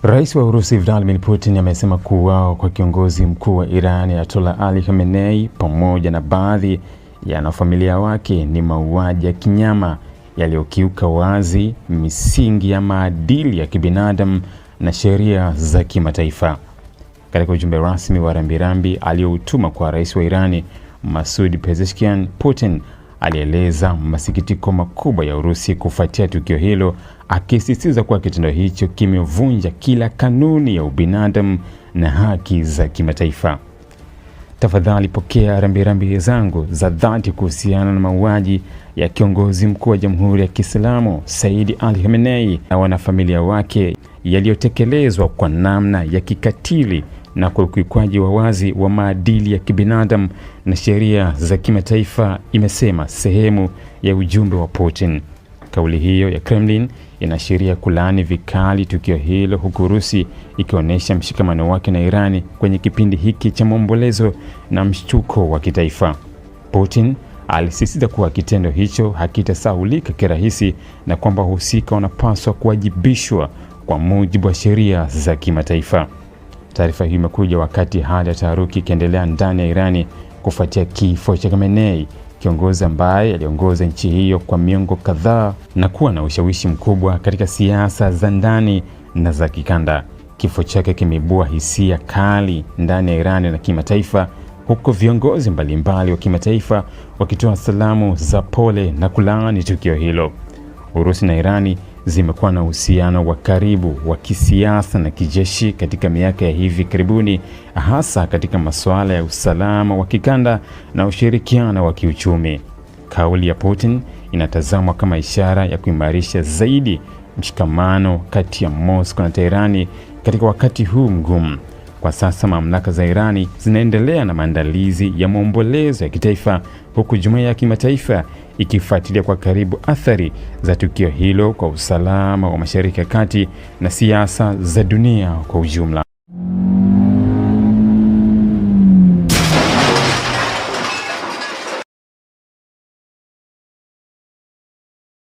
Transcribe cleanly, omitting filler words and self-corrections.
Rais wa Urusi Vladimir Putin amesema kuuawa kwa kiongozi mkuu wa Iran Ayatollah Ali Khamenei pamoja na baadhi ya wanafamilia wake ni mauaji ya kinyama yaliyokiuka wazi misingi ya maadili ya kibinadamu na sheria za kimataifa. Katika ujumbe rasmi wa rambirambi aliyoutuma kwa rais wa Irani Masoud Pezeshkian, Putin alieleza masikitiko makubwa ya Urusi kufuatia tukio hilo, akisisitiza kuwa kitendo hicho kimevunja kila kanuni ya ubinadamu na haki za kimataifa. Tafadhali pokea rambirambi zangu za dhati kuhusiana na mauaji ya kiongozi mkuu wa Jamhuri ya Kiislamu Sayyid Ali Khamenei na wanafamilia wake yaliyotekelezwa kwa namna ya kikatili na kwa ukiukwaji wa wazi wa maadili ya kibinadamu na sheria za kimataifa, imesema sehemu ya ujumbe wa Putin. Kauli hiyo ya Kremlin inaashiria kulaani vikali tukio hilo, huku Urusi ikionyesha mshikamano wake na Irani kwenye kipindi hiki cha maombolezo na mshtuko wa kitaifa. Putin alisisitiza kuwa kitendo hicho hakitasahaulika kirahisi na kwamba wahusika wanapaswa kuwajibishwa kwa mujibu wa sheria za kimataifa. Taarifa hii imekuja wakati hali ya taharuki ikiendelea ndani ya Irani kufuatia kifo cha Khamenei, kiongozi ambaye aliongoza nchi hiyo kwa miongo kadhaa na kuwa na ushawishi mkubwa katika siasa za ndani na za kikanda. Kifo chake kimeibua hisia kali ndani ya Irani na kimataifa, huku viongozi mbalimbali wa kimataifa wakitoa salamu za pole na kulaani tukio hilo. Urusi na Irani zimekuwa na uhusiano wa karibu wa kisiasa na kijeshi katika miaka ya hivi karibuni, hasa katika masuala ya usalama wa kikanda na ushirikiano wa kiuchumi. Kauli ya Putin inatazamwa kama ishara ya kuimarisha zaidi mshikamano kati ya Moscow na Teherani katika wakati huu mgumu. Kwa sasa mamlaka za Irani zinaendelea na maandalizi ya maombolezo ya kitaifa, huku jumuiya ya kimataifa ikifuatilia kwa karibu athari za tukio hilo kwa usalama wa Mashariki ya Kati na siasa za dunia kwa ujumla.